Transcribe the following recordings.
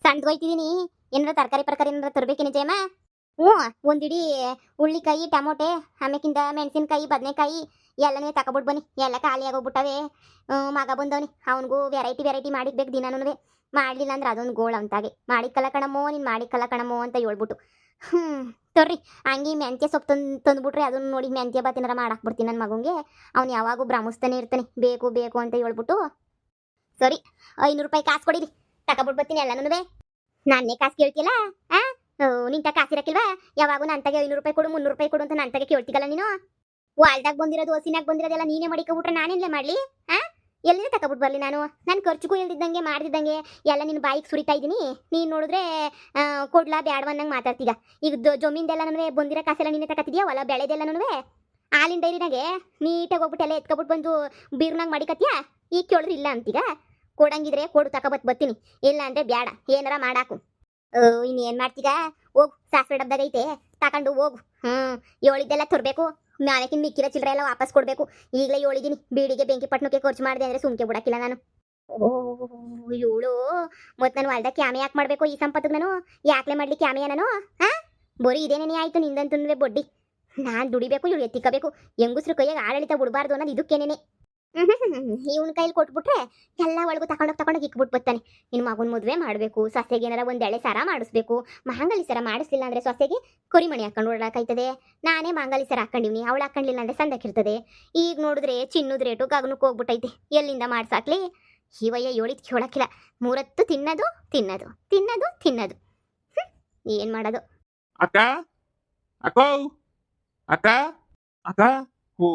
ಸಂಡ್ಗೊಯ್ತಿದೀನಿ. ಏನಾರ ತರಕಾರಿ ಏನಾರ ತರ್ಬೇಕೇನೆ ಜಯಮ್ಮ? ಹ್ಞೂ, ಒಂದಿಡೀ ಉಳ್ಳಿಕಾಯಿ, ಟಮೋಟೆ, ಆಮೇಕಿಂದ ಮೆಣಸಿನ್ಕಾಯಿ, ಬದನೆಕಾಯಿ ಎಲ್ಲನೇ ತಗೊಬಿಟ್ಟು ಬನ್ನಿ. ಎಲ್ಲ ಖಾಲಿ ಆಗೋಗ್ಬಿಟ್ಟವೆ. ಮಗ ಬಂದವನಿ, ಅವನಿಗೂ ವೆರೈಟಿ ಮಾಡಿಕ್ಬೇಕು ದಿನಾನು. ಮಾಡಲಿಲ್ಲ ಅಂದ್ರೆ ಅದೊಂದು ಗೋಳು ಅಂತಾಗೆ. ಮಾಡಿಕ್ಕಲ್ಲ ಕಣಮ್ಮೋ, ನೀನು ಮಾಡಿಕ್ಕಲ್ಲ ಕಣಮ್ಮೋ ಅಂತ ಹೇಳ್ಬಿಟ್ಟು. ತರ್ರಿ ಹಂಗೆ ಮೆಂತ್ಯ ಸೊಪ್ಪು ತಂದ್ಬಿಟ್ರೆ ಅದನ್ನ ನೋಡಿ ಮೆಂತ್ಯ ಬಾತ್ ಏನಾರ ಮಾಡಾಕ್ಬಿಡ್ತೀನಿ ನನ್ನ ಮಗಂಗೆ. ಅವ್ನು ಯಾವಾಗೂ ಭ್ರಮಿಸ್ತಾನೆ ಇರ್ತಾನೆ, ಬೇಕು ಅಂತ ಹೇಳ್ಬಿಟ್ಟು. ಸರಿ, 500 ರೂಪಾಯಿ ಕಾಸು ಕೊಡಿರಿ, ತಗೊಬಿಟ್ಟು ಬರ್ತೀನಿ ಎಲ್ಲನೂ. ನಾನೇ ಕಾಸು ಕೇಳ್ತಿಯಲ್ಲ? ನಿಂತ ಕಾಸಿರಕ್ಕಿಲ್ವಾ? ಯಾವಾಗೂ ನನ್ನ ತಗೆ 500 ರೂಪಾಯಿ ಕೊಡು, 300 ರೂಪಾಯಿ ಕೊಡು ಅಂತ ನನ್ನ ತಗೆ ಕೇಳ್ತಿಗಲ್ಲ ನೀನು. ವಾಲ್ದಾಗ ಬಂದಿರೋದು, ಹಸಿನಾಗ ಬಂದಿರೋದೆಲ್ಲ ನೀನೇ ಮಾಡಿಕೊಬಿಟ್ರೆ ನಾನೇನ್ಲೇ ಮಾಡಲಿ? ಎಲ್ಲಿಂದ ತಗೊಬಿಟ್ಟು ಬರಲಿ ನಾನು? ನನ್ನ ಖರ್ಚಿಗೂ ಇಲ್ದಿದ್ದಂಗೆ ಮಾಡ್ದಿದ್ದಂಗೆ ಎಲ್ಲ ನಿನ್ನ ಬಾಯಿಗೆ ಸುರಿತಾ ಇದ್ದೀನಿ. ನೀನು ನೋಡಿದ್ರೆ ಕೊಡ್ಲಾ ಬ್ಯಾಡವನ್ನಂಗೆ ಮಾತಾಡ್ತೀಗ. ಈಗ ಜಮೀನ್ದೆಲ್ಲನೂ ಬಂದಿರೋ ಕಾಸೆಲ್ಲ ನೀನೇ ತಗೋತಿದ್ಯಾ? ಹೊಲ ಬೆಳೆದೆಲ್ಲನೂ ಹಾಲಿನ ಡೈರಿನಾಗೆ ನೀಟಾಗಿ ಹೋಗ್ಬಿಟ್ಟು ಎಲ್ಲ ಎತ್ಕೊಬಿಟ್ಟು ಬಂದು ಬೀರ್ನಾಗ ಮಾಡಿಕತ್ಯಾ? ಈಗ ಕೇಳಿದ್ರೆ ಇಲ್ಲ ಅಂತೀಗ. ಕೊಡಂಗಿದ್ರೆ ಕೊಡು, ತಗೊಬತ್ ಬರ್ತೀನಿ. ಇಲ್ಲ ಅಂದರೆ ಬೇಡ, ಏನಾರ ಮಾಡಾಕು. ಇನ್ನೇನು ಮಾಡ್ತೀಗ? ಹೋಗು, ಸಾಸಿವೆ ಡಬ್ಬದಾಗೈತೆ ತಗೊಂಡು ಹೋಗು. ಹೇಳಿದ್ದೆಲ್ಲ ತರಬೇಕು. ನಾಳೆಕಿನ್ ಮಿಕ್ಕಿರೋ ಚಿಲ್ಲರೆ ಎಲ್ಲ ವಾಪಸ್ ಕೊಡಬೇಕು. ಈಗಲೇ ಹೇಳಿದ್ದೀನಿ, ಬೀಡಿಗೆ ಬೆಂಕಿ ಪಟ್ಟಣಕ್ಕೆ ಖರ್ಚು ಮಾಡಿದೆ ಅಂದರೆ ಸುಮ್ಕೆ ಬಿಡಕ್ಕಿಲ್ಲ ನಾನು. ಇವಳು ಮತ್ತು ನಾನು ಹೊಲ್ದಾಗ ಕ್ಯಾಮೆ ಯಾಕೆ ಮಾಡಬೇಕು ಈ ಸಂಪತ್ತಿಗೆ? ನಾನು ಯಾಕೆ ಮಾಡಲಿ ಕ್ಯಾಮೆಯ ನಾನು? ಬರೀ ಇದೇನೇ ಆಯಿತು ನಿಂದಂತಂದ್ರೆ ಬಡ್ಡಿ. ನಾನು ದುಡಿಬೇಕು, ಇವಳು ಎತ್ತಿಕ್ಕಬೇಕು. ಹೆಂಗಸ್ರು ಕೈಯಾಗ ಆಡಳಿತ ಬಿಡಬಾರ್ದು ಅನ್ನೋದು ಇದಕ್ಕೇನೇನೆ. ಇವನ ಕೈಲಿ ಕೊಟ್ಬಿಟ್ರೆ ಎಲ್ಲ ಒಳಗೂ ತಗೊಂಡೋಗಿ ಇಕ್ಬಿಟ್ಟು ಬರ್ತಾನೆ. ಇನ್ನು ಮಗನ ಮದುವೆ ಮಾಡಬೇಕು, ಸೊಸೆಗೆ ಏನಾರ ಒಂದು ಎಳೆ ಸರ ಮಾಡಿಸ್ಬೇಕು. ಮಾಂಗಲ್ಯ ಸರ ಮಾಡಿಸ್ಲಿಲ್ಲ ಅಂದರೆ ಸೊಸೆಗೆ ಕೊರಿಮಣಿ ಹಾಕೊಂಡು ಓಡಾಕಾಯ್ತದೆ. ನಾನೇ ಮಾಂಗಲ್ಯ ಸರ ಹಾಕೊಂಡಿವ್ನಿ, ಅವಳು ಹಾಕೊಂಡಿಲ್ಲ ಅಂದರೆ ಸಂದಕ್ಕಿರ್ತದೆ. ಈಗ ನೋಡಿದ್ರೆ ಚಿನ್ನದ ರೇಟು ಗಗನಕ್ಕೆ ಹೋಗ್ಬಿಟ್ಟೈತೆ. ಎಲ್ಲಿಂದ ಮಾಡ್ಸಾಕ್ಲಿ? ಇವಯ್ಯ ಹೇಳಿದ್ ಕೇಳಕ್ಕಿಲ್ಲ. 3 ಹೊತ್ತು ತಿನ್ನೋದು. ಏನು ಮಾಡೋದು? ಅಕ್ಕ ಅಕ್ಕೋ ಅಕ್ಕ ಅಕ್ಕ ಓ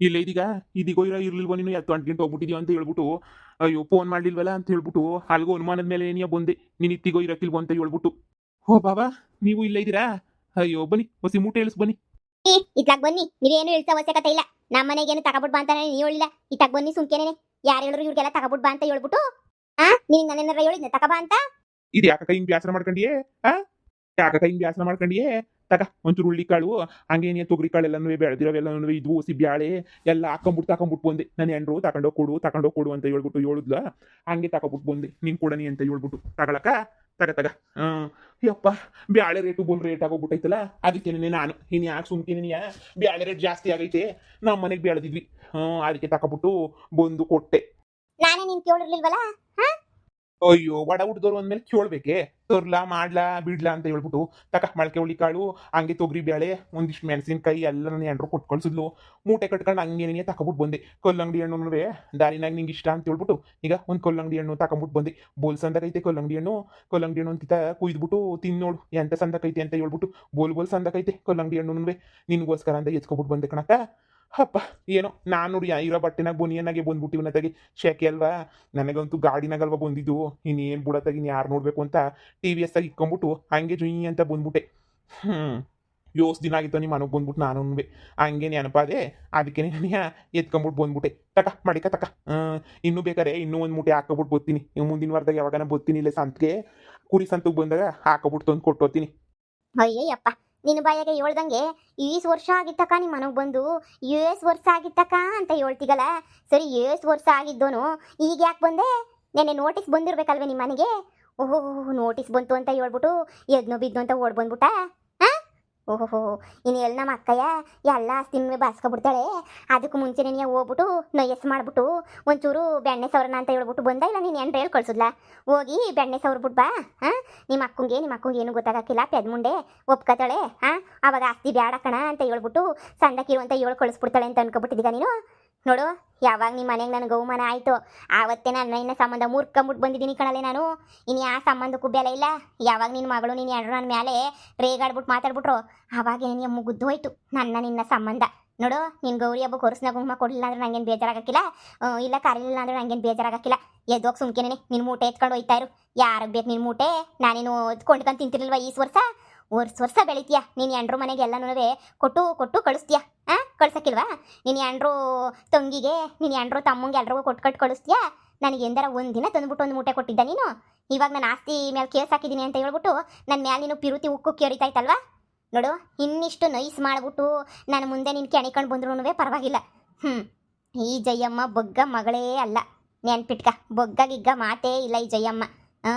ಇಲ್ಲ ಇದೀಗೋ ಇರ್ಲಿಲ್ವೋ ನೀನು? 2 ಗಂಟೆ ಹೋಗ್ಬಿಟ್ಟಿದ್ಯೋ ಅಂತ ಹೇಳ್ಬಿಟ್ಟು, ಅಯ್ಯೋ ಫೋನ್ ಮಾಡ್ಲಿಲ್ವಲ್ಲ ಅಂತ ಹೇಳ್ಬಿಟ್ಟು ಅಲ್ಗೋ ಅನುಮಾನದ ಮೇಲೆ ನೀನು ಬಂದೆ. ನೀನು ಇತ್ತಿಗೋ ಇರಕ್ಕಿಲ್ವೋ ಅಂತ ಹೇಳ್ಬಿಟ್ಟು. ಓ ಬಾಬಾ, ನೀವು ಇಲ್ಲ ಇದ್ದೀರಾ? ಅಯ್ಯೋ ಬನ್ನಿ, ಹೊಸಿ ಮೂಟೆ ಇಳಿಸ್ ಬನ್ನಿ. ಇತ್ತಾಗ ಬನ್ನಿ, ನೀವೇನು ಇಳಿಸೋ ಅವಶ್ಯಕತೆ ಇಲ್ಲ. ನಮ್ಮ ಮನೆಗೇನು ತಗೊಬಿಟ್ಟು ಬಾ ಅಂತ ನೀವು ಹೇಳಿಲ್ಲ. ಇತ್ತಾಗ ಬನ್ನಿ ಸುಮ್ಕೇನೆ. ಯಾರು ಹೇಳಿದ್ರು ಇವ್ರಿಗೆಲ್ಲ ತಗೊಬಿಟ್ಟು ಬಾ ಅಂತ ಹೇಳ್ಬಿಟ್ಟು? ನೀನು ನಾನೇನಾರ ಹೇಳಿದ್ನೆ ತಗೊಬಾ ಅಂತ? ಇದು ಯಾಕ ಹಿಂಗ್ ಬ್ಯಾಸರ ಮಾಡ್ಕೊಂಡಿಯೇ? ತಗ ಒಂಚೂರು ಹುಳ್ಳಿಕಾಳು, ಹಂಗೇನೆ ತೊಗರಿ ಕಾಳು ಎಲ್ಲನೂ ಬೆಳೆದಿರೋವೆಲ್ಲನೂ ಇದ್ವು, ಹಸಿ ಬ್ಯಾಳೆ ಎಲ್ಲ ಹಾಕೊಂಬಿಟ್ಟು ಬಂದೆ. ನನ್ನ ಹೆಂಡ್ರು ತಗೊಂಡೋಗಿ ಕೊಡು ಅಂತ ಹೇಳ್ಬಿಟ್ಟು ಹೇಳಿದ್ಲ. ಹಂಗೆ ತಗೊಬಿಟ್ಟು ಬಂದೆ, ನೀನು ಕೊಡನಿ ಅಂತ ಹೇಳ್ಬಿಟ್ಟು. ತಗೊಳಕ ತಗ ಯಪ್ಪ, ಬ್ಯಾಳೆ ರೇಟು ರೇಟ್ ಆಗೋಗ್ಬಿಟ್ಟೈತಲ್ಲ. ಅದಕ್ಕೇನೆ ನಾನು ಇನ್ನು ಯಾಕೆ ಸುಮ್ತೀನಿ? ಬ್ಯಾಳೆ ರೇಟ್ ಜಾಸ್ತಿ ಆಗೈತೆ, ನಮ್ಮ ಮನೆಗೆ ಬೆಳೆದಿದ್ವಿ. ಅದಕ್ಕೆ ತಗೊಬಿಟ್ಟು ಬಂದು ಕೊಟ್ಟೆ. ನಾನೇ ನೀನು ಕೇಳಿರ್ಲಿಲ್ವಲ್ಲ? ಅಯ್ಯೋ, ಬಡ ಹುಟ್ಟಿದವ್ರು ಅಂದ್ಮೇಲೆ ಕೇಳ್ಬೇಕೆ? ತರ್ಲಾ ಮಾಡ್ಲಾ ಬಿಡ್ಲಾ ಅಂತ ಹೇಳ್ಬಿಟ್ಟು ಮೊಳಕೆ ಹುಳ್ಳಿಕಾಳು, ಹಂಗೆ ತೊಗರಿ ಬೇಳೆ, ಒಂದಿಷ್ಟು ಮೆಣಸಿನ್ಕಾಯಿ ಎಲ್ಲ ನನ್ನ ಹೆಂಡ್ರು ಕೊಟ್ಟು ಕಳ್ಸಿದ್ಲು. ಮೂಟೆ ಕಟ್ಕೊಂಡು ಹಂಗೇನೇ ತಗೊಬಿಟ್ಟು ಬಂದೆ. ಕಲ್ಲಂಗಡಿ ಹಣ್ಣು ದಾರಿನಾಗ ನಿಂಗೆ ಇಷ್ಟ ಅಂತ ಹೇಳ್ಬಿಟ್ಟು ಈಗ ಒಂದು ಕಲ್ಲಂಗಡಿ ಹಣ್ಣು ತಗೊಂಬಿಟ್ಟು ಬಂದೆ. ಬೋಲ್ ಸಂದಕೈತೆ ಕಲ್ಲಂಗಡಿ ಹಣ್ಣು ಅಂತಿತ ಕುಯ್ದ್ಬಿಟ್ಟು ತಿನ್ನೋಡು ಎಂತ ಸಂದಕೈತೆ ಅಂತ ಹೇಳ್ಬಿಟ್ಟು ಬೋಲ್ ಸಂದಕೈತೆ ಕಲ್ಲಂಗಡಿ ಹಣ್ಣು ನಿನ್ಗೋಸ್ಕರ ಅಂತ ಎತ್ಕೊಬಿಟ್ಟು ಬಂದೆ ಕಣಕ್ಕ. ಹಪ್ಪ, ಏನೋ ನಾನು ನೋಡಿ ಇರೋ ಬಟ್ಟೆನಾಗ ಬನಿಯನ್ನಾಗೆ ಬಂದ್ಬಿಟ್ಟಿವನತ್ತಾಗಿ. ಶೆಕೆ ಅಲ್ವಾ, ನನಗಂತೂ ಗಾಡಿನಾಗಲ್ವಾ ಬಂದಿದ್ದು. ಇನ್ನೇನು ಬಿಡತ್ತಾಗಿ ಯಾರು ನೋಡಬೇಕು ಅಂತ TVS ಆಗಿ ಇಕ್ಕೊಂಬಿಟ್ಟು ಹಂಗೆ ಜುಯಿ ಅಂತ ಬಂದ್ಬಿಟ್ಟೆ. ಯೋಸ್ ದಿನ ಆಗಿತ್ತು ನಿಮ್ಮ ಮನೆಗೆ ಬಂದ್ಬಿಟ್ಟು ನಾನು ಹಂಗೆ ನೆನಪಾದೆ. ಅದಕ್ಕೆ ನನಗೆ ಎತ್ಕೊಂಬಿಟ್ಟು ಬಂದ್ಬಿಟ್ಟೆ. ಮಾಡಿಕ ಇನ್ನೂ ಬೇಕಾರೆ ಇನ್ನೂ ಒಂದು ಮೂಟೆ ಹಾಕೊಬಿಟ್ಟು ಬರ್ತೀನಿ. ಮುಂದಿನ ವಾರದಾಗ ಯಾವಾಗನ ಬರ್ತೀನಿ, ಇಲ್ಲ ಸಂತಿಗೆ ಕುರಿ ಸಂತಿಗೆ ಬಂದಾಗ ಹಾಕೊಬಿಟ್ಟು ತಂದು ಕೊಟ್ಟೋತೀನಿ. ಅಯ್ಯಯ್ಯಪ್ಪ, ನಿನ್ನ ಬಾಯಾಗೆ ಹೇಳ್ದಂಗೆ ಈಸ್ ವರ್ಷ ಆಗಿತ್ತಕ್ಕ ನಿಮ್ಮ ಮನೆಗೆ ಬಂದು, ವರ್ಷ ಆಗಿತ್ತಕ್ಕ ಅಂತ ಹೇಳ್ತಿಗಲ್ಲ. ಸರಿ, ವರ್ಷ ಆಗಿದ್ದೋನು ಈಗ ಯಾಕೆ ಬಂದೆ? ನೆನ್ನೆ ನೋಟಿಸ್ ಬಂದಿರ್ಬೇಕಲ್ವೇ ನಿಮ್ಮ ಮನೆಗೆ? ಓಹೋ, ನೋಟಿಸ್ ಬಂತು ಅಂತ ಹೇಳ್ಬಿಟ್ಟು ಎದ್ನೋ ಬಿದ್ದು ಅಂತ ಓಡ್ ಬಂದ್ಬಿಟ್ಟ? ಓಹೋ, ಇನ್ನು ಎಲ್ಲಿ ನಮ್ಮ ಅಕ್ಕಯ್ಯ ಎಲ್ಲ ಆಸ್ತಿನ ಬಾಸ್ಕೊಬಿಡ್ತಾಳೆ. ಅದಕ್ಕೂ ಮುಂಚೆ ನೀನು ಹೋಗ್ಬಿಟ್ಟು ನಯಸ್ ಮಾಡಿಬಿಟ್ಟು ಒಂಚೂರು ಬೆಣ್ಣೆ ಸವರಣ ಅಂತ ಹೇಳ್ಬಿಟ್ಟು ಬಂದ. ಇಲ್ಲ ನೀನು ಎಂಟ್ರು ಹೇಳಿ ಕಳ್ಸಿದ್ಲ, ಹೋಗಿ ಬೆಣ್ಣೆ ಸವರ್ಬಿಟ್ಟು ಬಾ. ನಿಮ್ಮ ಅಕ್ಕಂಗೆ ಏನು ಗೊತ್ತಾಗಕ್ಕಿಲ್ಲ, ಪೆದ್ಮುಂಡೆ ಒಪ್ಕೋತಾಳೆ. ಅವಾಗ ಆಸ್ತಿ ಬ್ಯಾಡ ಕಣ ಅಂತ ಹೇಳ್ಬಿಟ್ಟು ಸಂದಕ್ಕಿರು ಅಂತ ಹೇಳಿ ಕಳಿಸ್ಬಿಡ್ತಾಳೆ ಅಂತ ಅನ್ಕೊಬಿಟ್ಟಿದ್ದೀಗ ನೀನು. ನೋಡು, ಯಾವಾಗ ನಿಮ್ಮ ಮನೆಗೆ ನನಗೆ ಅವಮಾನ ಆಯಿತು ಆವತ್ತೇ ನಾನು ನಿನ್ನ ಸಂಬಂಧ ಮುರ್ಕೊಂಬಿಟ್ಟು ಬಂದಿದ್ದೀನಿ ಕಣಲೆ ನಾನು. ಇನ್ನು ಯಾವ ಸಂಬಂಧಕ್ಕೂ ಬೆಲೆ ಇಲ್ಲ. ಯಾವಾಗ ನಿನ್ನ ಮಗಳು ನೀನು ಎರಡರು ನನ್ನ ಮೇಲೆ ರೇಗಾಡ್ಬಿಟ್ಟು ಮಾತಾಡ್ಬಿಟ್ರು ಆವಾಗ ನಿನಗೆ ಮುಗಿದು ಹೋಯ್ತು ನಿನ್ನ ಸಂಬಂಧ. ನೋಡು, ನೀನು ಗೌರಿ ಹಬ್ಬಕ್ಕೆ ಹೊರಸ್ನ ಗುಮ್ಮ ಕೊಡಲಿಲ್ಲ ಅಂದ್ರೆ ನಂಗೇನು ಬೇಜಾರಾಗಕ್ಕಿಲ್ಲ, ಇಲ್ಲ ಕರೀಲಿಲ್ಲ ಅಂದ್ರೆ ನಂಗೇನು ಬೇಜಾರಾಗಕ್ಕಿಲ್ಲ. ಎದ್ದೋಗಿ ಸುಮ್ಕೇನೆ ನಿನ್ನ ಮೂಟೆ ಎತ್ಕೊಂಡು ಹೋಯ್ತಾ ಇರು. ಯಾರಿಗೆ ಬೇಕು ನಿನ್ನ ಮೂಟೆ? ನಾನೇನು ಕೊಂಡ್ಕೊಂಡು ತಿಂತಿರ್ಲಿಲ್ವ ಈ ವರ್ಷ ಬೆಳಿತೀಯ. ನೀನು ಎಂಡ್ರು ಮನೆಗೆ ಎಲ್ಲನೂ ಕೊಟ್ಟು ಕಳಿಸ್ತೀಯ. ಕಳ್ಸಕ್ಕಿಲ್ವಾ? ನೀನು ಎಂಡ್ರು ತಂಗಿಗೆ, ನೀನು ಎಂಡ್ರು ತಮ್ಮಂಗೆ ಎಲ್ರಿಗೂ ಕೊಟ್ಟು ಕಳಿಸ್ತೀಯ. ನನಗೆ ಎಂದರ ಒಂದಿನ ತಂದ್ಬಿಟ್ಟು ಒಂದು ಮೂಟೆ ಕೊಟ್ಟಿದ್ದ ನೀನು. ಇವಾಗ ನಾನು ಆಸ್ತಿ ಮೇಲೆ ಕೇಸ್ ಹಾಕಿದ್ದೀನಿ ಅಂತ ಹೇಳ್ಬಿಟ್ಟು ನನ್ನ ಮೇಲೆ ನೀನು ಪಿರುತಿ ಉಕ್ಕು ಕೇರಿತಾಯ್ತಲ್ವಾ? ನೋಡು, ಇನ್ನಿಷ್ಟು ನೈಸ್ ಮಾಡಿಬಿಟ್ಟು ನಾನು ಮುಂದೆ ನೀನು ಕೆಣಿಕೊಂಡು ಬಂದ್ರೂ ಪರವಾಗಿಲ್ಲ. ಈ ಜಯಮ್ಮ ಬೊಗ್ಗ ಮಗಳೇ ಅಲ್ಲ, ನೆನ್ಪಿಟ್ಕ. ಬೊಗ್ಗ ಗಿಗ್ಗ ಮಾತೇ ಇಲ್ಲ ಈ ಜಯಮ್ಮ.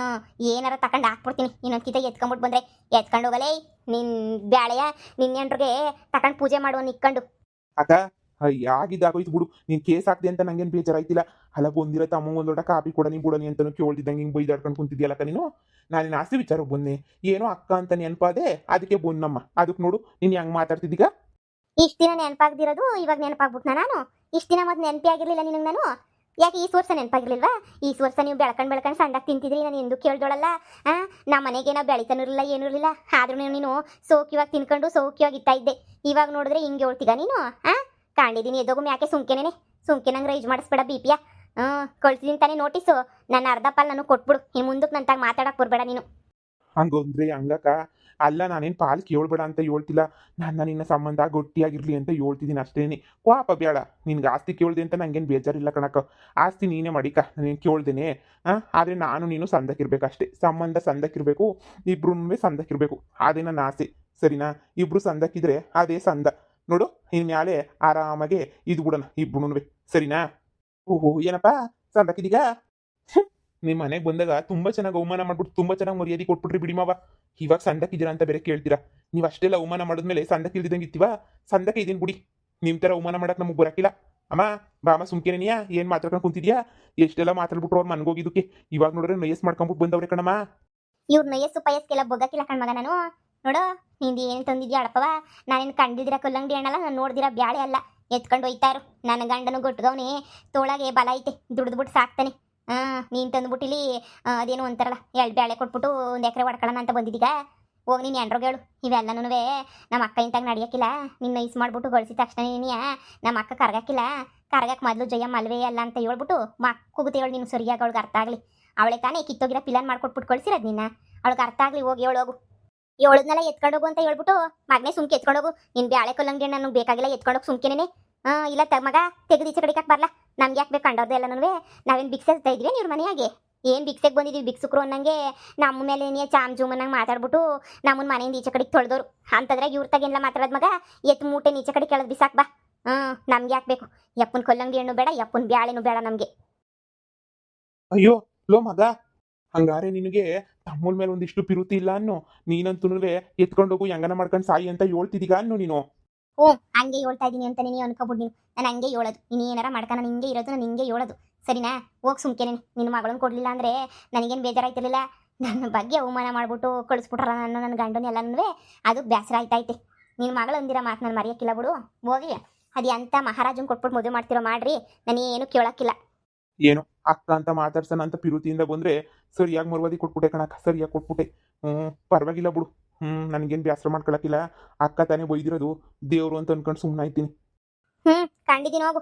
ಏನಾರ ತಗೊಂಡು ಹಾಕ್ಬಿಡ್ತೀನಿ ಇನ್ನೊಂದು ಕಿತ ಎತ್ಕೊಂಬಿಟ್ಟು ಬಂದ್ರೆ ಎತ್ಕೊಂಡು ಹೋಗಲೇ ನಿನ್ ಬ್ಯಾಳೆಯ ನಿನ್ನೆಂಡ್ರಿಗೆ ತಗೊಂಡು ಪೂಜೆ ಮಾಡುವ ನಿಕ್ಕೊಂಡು. ಅಕ್ಕ ಆಗಿದ್ದಾಗೋಯ್ತು ಬಿಡು, ನೀನ್ ಕೇಸ್ ಹಾಕ್ದೆ ಅಂತ ನಂಗೇನು ಬೇಜಾರಾಯ್ತಿಲ್ಲ. ಅಲ್ಲ ಬಂದಿರೋ ತಮ್ಮಂಗೆ ಒಂದ್ ಲೋಟ ಕಾಪಿ ಕೊಡನಿ ಬಿಡನಿ ಅಂತನೂ ಕೇಳ್ತಿದ್ದಂಗೆ ಹಿಂಗೆ ಬೈದಾಡ್ಕೊಂಡು ಕುಂತಿದ್ಯಲ್ಲಕ್ಕ ನೀನು. ನಾನು ಆಸ್ತಿ ವಿಚಾರಕ್ಕೆ ಬಂದೆ, ಏನೋ ಅಕ್ಕ ಅಂತ ನೆನಪಾದೆ ಅದಕ್ಕೆ ಬಂದಮ್ಮ. ಅದಕ್ಕೆ ನೋಡು ನೀನು ಹೆಂಗೆ ಮಾತಾಡ್ತಿದ್ದೀಗ. ಇಷ್ಟು ದಿನ ನೆನಪಾಗ್ದಿರೋದು ಇವಾಗ ನೆನಪಾಗ್ಬಿಟ್ನ ನಾನು. ಇಷ್ಟು ದಿನ ಮತ್ತೆ ನೆನಪೇ ಆಗಿರ್ಲಿಲ್ಲ ನಿನಗೆ ನಾನು. ಯಾಕೆ ಈ ವರ್ಷ ನೆನಪಾಗಿರ್ಲಿಲ್ವಾ? ಈ ವರ್ಷ ನೀವು ಬೆಳ್ಕೊಂಡು ಸಂಡಾಗಿ ತಿಂತಿದ್ರಿ, ನಾನು ಎಂದು ಕೇಳ್ದೋಳಲ್ಲ. ನಮ್ಮ ಮನೆಗೆ ನಾವು ಬೆಳಿತಾನೂ ಇರಲಿಲ್ಲ ಏನೂ ಇರಲಿಲ್ಲ, ಆದ್ರೂ ನೀನು ಸೌಖ್ಯವಾಗಿ ತಿನ್ಕೊಂಡು ಸೌಖ್ಯವಾಗಿ ಇತ್ತಾ ಇದ್ದೆ. ಇವಾಗ ನೋಡಿದ್ರೆ ಹಿಂಗೆ ಹೇಳ್ತೀಗ ನೀನು. ಕಾಣಿದ್ದೀನಿ ಎದ್ದೋಗು ಯಾಕೆ ಸುಮ್ಕೆನೇನೆ ನಂಗೆ ರೈಜ್ ಮಾಡಿಸ್ಬೇಡ ಬಿಪಿಯ. ಕಳ್ಸಿದೀನಿ ತಾನೇ ನೋಟಿಸು, ನನ್ನ ಅರ್ಧ ಪಾಲ್ ನಾನು ಕೊಟ್ಬಿಡು. ಇನ್ನು ಮುಂದಕ್ಕೆ ನಂತಾಗ ಮಾತಾಡಕ್ಕೆ ಬರಬೇಡ ನೀನು. ಹಂಗಂದ್ರೆ ಹಂಗಕ್ಕ. ಅಲ್ಲ ನಾನೇನು ಪಾಲ್ ಕೇಳ್ಬೇಡ ಅಂತ ಹೇಳ್ತಿಲ್ಲ, ನಿನ್ನ ಸಂಬಂಧ ಗಟ್ಟಿಯಾಗಿರ್ಲಿ ಅಂತ ಹೇಳ್ತಿದ್ದೀನಿ ಅಷ್ಟೇನೆ. ಪಾಪ ಬೇಡ, ನಿನ್ಗೆ ಆಸ್ತಿ ಕೇಳ್ದೆ ಅಂತ ನಂಗೇನು ಬೇಜಾರಿಲ್ಲ ಕಣಕ್ಕ. ಆಸ್ತಿ ನೀನೇ ಮಾಡಿಕ, ನಾನೇನು ಕೇಳ್ದೇನೆ. ಆದರೆ ನಾನು ನೀನು ಸಂದಕ್ಕಿರ್ಬೇಕು ಅಷ್ಟೇ. ಸಂಬಂಧ ಸಂದಕ್ಕಿರ್ಬೇಕು, ಇಬ್ರು ಸಂದಕ್ಕಿರ್ಬೇಕು, ಅದೇ ನನ್ನ ಆಸೆ. ಸರಿನಾ? ಇಬ್ರು ಸಂದಕ್ಕಿದ್ರೆ ಅದೇ ಸಂದ. ನೋಡು ಇನ್ಮ್ಯಾಲೆ ಆರಾಮಾಗೆ ಇದು ಬಿಡೋಣ ಇಬ್ರು. ಸರಿನಾ? ಓಹೋ ಏನಪ್ಪ ಸಂದಕ್ಕಿದೀಗ? ನಿಮ್ಮ ಮನೆಗೆ ಬಂದಾಗ ತುಂಬಾ ಚೆನ್ನಾಗಿ ಅವಮಾನ ಮಾಡ್ಬಿಟ್ಟು ತುಂಬಾ ಚೆನ್ನಾಗಿ ಮರ್ಯಾದೆ ಕೊಟ್ಬಿಟ್ರಿ ಬಿಡಿ ಮಾವ. ಇವಾಗ ಸಂದಕ್ಕಿದ್ದೀರಾ ಅಂತ ಬೇರೆ ಕೇಳ್ತೀರಾ? ನೀವು ಅಷ್ಟೆಲ್ಲ ಅವಮಾನ ಮಾಡಿದ್ಮೇಲೆ ಸಂದಕ್ಕೆ ಇಲ್ದಿದಂಗೆ ಇರ್ತೀವ? ಸಂದಕ್ಕೆ ಇದೀನಿ ಬಿಡಿ, ನಿಮ್ಮ ಥರ ಅವಮಾನ ಮಾಡಕ್ಕೆ ನಮಗೆ ಬರಕಿಲ್ಲ. ಅಮ್ಮ ಬಾಮ ಸುಮ್ಕೇನೇನಿಯಾ ಏನು ಮಾತಾಡ್ಕೊಂಡು ಕುಂತಿದ್ಯಾ? ಎಷ್ಟೆಲ್ಲ ಮಾತಾಡ್ಬಿಟ್ರು ಅವ್ರು ಮನ್ಗೋಗಿದ್ದಕ್ಕೆ. ಇವಾಗ ನೋಡ್ರೆ ನಯಸ್ ಮಾಡ್ಕೊಂಬಿಟ್ಟು ಬಂದವ್ರೆ ಕಣಮ್ಮ. ಇವ್ರ ನಯಸ್ಸು ಪಯಸ್ಗೆಲ್ಲ ಬೊಗ್ಗಕ್ಕಿಲ್ಲ ಕಣ್ಮಗ ನಾನು. ನೋಡು ನಿಂದು ಏನು ತಂದಿದ್ಯಾ ಅಳಪವ? ನಾನೇನು ಕಂಡಿದ್ದೀರ ಕಲ್ಲಂಗಡಿ ಹಣ್ಣಲ್ಲ, ನಾನು ನೋಡ್ದಿರ ಬ್ಯಾಳೆ ಅಲ್ಲ. ಎತ್ಕೊಂಡು ಹೋಯ್ತಾ ಇರು. ನನ್ನ ಗಂಡನು ಗೊಟ್ಟಗವನೇ, ತೋಳಗೆ ಬಲ ಐತೆ, ದುಡ್ದುಬಿಟ್ಟು ಸಾಕ್ತಾನೆ. ನೀನು ತಂದುಬಿಟ್ಟಿಲಿ ಅದೇನು ಅಂತಾರಲ್ಲ, ಎರಡು ಬ್ಯಾಳೆ ಕೊಟ್ಬಿಟ್ಟು 1 ಎಕರೆ ಹೊಡ್ಕೊಳ್ಳೋಣ ಅಂತ ಬಂದಿದ್ದೀಗ. ಹೋಗಿ ನೀನು ಎಂಡ್ರೋಗೇಳು. ಇವೆಲ್ಲನೂ ನಮ್ಮ ಅಕ್ಕ ಇಂತಾಗ ನಡೆಯೋಕ್ಕಿಲ್ಲ. ನಿನ್ನ ನೈಸ್ ಮಾಡ್ಬಿಟ್ಟು ಗಳಿಸಿದ ತಕ್ಷಣ ನೀನಿಯ ನಮ್ಮ ಅಕ್ಕ ಕರ್ಗಾಕಿಲ್ಲ. ಕರ್ಗಕ್ಕೆ ಮೊದಲು ಜಯ ಮಲ್ವೇ ಅಲ್ಲ ಅಂತ ಹೇಳ್ಬಿಟ್ಟು ಮಕ್ಕೂಗುತ್ತೆ ಹೇಳು. ನೀನು ಸರಿಯಾಗಿ ಅವಳಿಗೆ ಅರ್ಥ ಆಗಲಿ. ಅವಳೆ ತಾನೇ ಕಿತ್ತೋಗಿರೋ ಪಿಲಾನ್ ಮಾಡ್ಕೊಟ್ಬಿಟ್ಟು ಕಳಿಸಿರೋದು ನಿನ್ನ. ಅವಳಿಗೆ ಅರ್ಥ ಆಗಲಿ. ಹೋಗಿ ಹೇಳೋಗು. ಹೇಳೋದ್ನೆಲ್ಲ ಎತ್ಕೊಂಡೋಗು ಅಂತ ಹೇಳ್ಬಿಟ್ಟು ಮಗನೇ ಸುಮ್ಕೆ ಎತ್ಕೊಂಡೋಗು. ನಿನ್ನ ಬ್ಯಾಳೆ ಕಲ್ಲಂಗಡಿ ನನಗೆ ಬೇಕಾಗಿಲ್ಲ, ಎತ್ಕೊಂಡೋಗಿ ಸುಮ್ಕೆನೇ. ಇಲ್ಲ ಮಗ ತೆಗೆದು ಈಚೆ ಕಡಿಕಕ್ಕೆ ಬರಲ್ಲ. ನಮ್ಗೆ ಯಾಕೆ ಬೇಕು ಕಂಡೋದು ಎಲ್ಲನೂ? ನಾವೇನು ಭಿಕ್ಷೆ ಹತ್ತಾ ಇದ್ವಿ ಇವ್ರ ಮನೆಯಾಗೆ? ಏನು ಭಿಕ್ಷೆಗೆ ಬಂದಿದ್ವಿ ಭಿಕ್ಷುಕರು ಅನ್ನಂಗೆ ನಮ್ಮ ಮೇಲೆ ನೀ ಚಾಮ್ ಜೂಮನ್ನಾಗ ಮಾತಾಡ್ಬಿಟ್ಟು ನಮ್ಮನ್ನ ಮನೆಯಿಂದ ಈಚೆ ಕಡೆಗೆ ತೊಳೆದೋರು ಅಂತಂದ್ರೆ ಇವ್ರ ತಗೆಲ್ಲ ಮಾತಾಡೋದು ಮಗ. ಎತ್ತು ಮೂಟೆ ಈಚೆ ಕಡೆ ಕೆಳಗೆ ಬಿಸಾಕ್ ಬಾ. ನಮ್ಗೆ ಯಾಕೆ ಬೇಕು? ಯಪ್ಪನ ಕಲ್ಲಂಗಡಿ ಹಣ್ಣು ಬೇಡ, ಯಪ್ಪನ ಬ್ಯಾಳೆನೂ ಬೇಡ ನಮಗೆ. ಅಯ್ಯೋ ಲೋ ಮಗ, ಹಂಗಾರೆ ನಿನಗೆ ತಮ್ಮನ ಮೇಲೆ ಒಂದಿಷ್ಟು ಪಿರುತಿ ಇಲ್ಲ ಅನ್ನೋ? ನೀನಂತೂ ಎತ್ಕೊಂಡೋಗು ಹೆಂಗನ ಮಾಡ್ಕೊಂಡು ಸಾಯಿ ಅಂತ ಹೇಳ್ತಿದ್ದೀಗ ಅನ್ನೋ ನೀನು? ಹಂಗೆ ಹೇಳ್ತಾ ಇದ್ದೀನಿ ಅಂತ ನೀನು ಅನ್ಕೋಬಿಟ್ಟು ನೀನು. ನಾನು ಹಂಗೆ ಹೇಳೋದು. ನೀನು ಏನಾರ ಮಾಡ್ಕ ನಾನು ಹಿಂಗೆ ಇರೋದು, ನಾನು ಹಿಂಗೆ ಹೇಳೋದು. ಸರಿನಾ? ಹೋಗಿ ಸುಮ್ಕೆನೆ. ನಿನ್ನ ಮಗಳನ್ನ ಕೊಡಲಿಲ್ಲ ಅಂದರೆ ನನಗೇನು ಬೇಜಾರಾಯ್ತಿರ್ಲಿಲ್ಲ. ನನ್ನ ಬಗ್ಗೆ ಅವಮಾನ ಮಾಡ್ಬಿಟ್ಟು ಕಳಿಸ್ಬಿಟ್ರ ನನ್ನ ಗಂಡನೆಲ್ಲನೂ ಅದು ಬೇಸರ ಆಯ್ತೈತೆ. ನಿನ್ನ ಮಗಳು ಅಂದಿರೋ ಮಾತು ನಾನು ಮರೆಯೋಕ್ಕಿಲ್ಲ ಬಿಡು. ಹೋಗಿ ಅದು ಎಂಥ ಮಹಾರಾಜನ್ ಕೊಟ್ಬಿಟ್ಟು ಮದುವೆ ಮಾಡ್ತಿರೋ ಮಾಡ್ರಿ, ನನಗೇನು ಕೇಳೋಕ್ಕಿಲ್ಲ. ಏನು ಅಕ್ಕ ಅಂತ ಮಾತಾಡ್ಸೋಣ ಅಂತ ಪಿರುತಿಯಿಂದ ಬಂದ್ರೆ ಸರಿಯಾಗಿ ಮರ್ವಾದಿ ಕೊಟ್ಬಿಟ್ಟೆ ಕಣಕ್ಕ, ಸರಿಯಾಗಿ ಕೊಟ್ಬಿಟ್ಟೆ. ಪರವಾಗಿಲ್ಲ ಬಿಡು. ನನಗೇನು ಬೇಸರ ಮಾಡ್ಕೊಳಕ್ಕಿಲ್ಲ. ಅಕ್ಕ ತಾನೇ ಬೈದಿರೋದು, ದೇವ್ರು ಅಂತ ಅನ್ಕೊಂಡು ಸುಮ್ಮನೆ ಆಯ್ತೀನಿ. ಕಂಡಿದ್ದೀನಿ ಹೋಗು.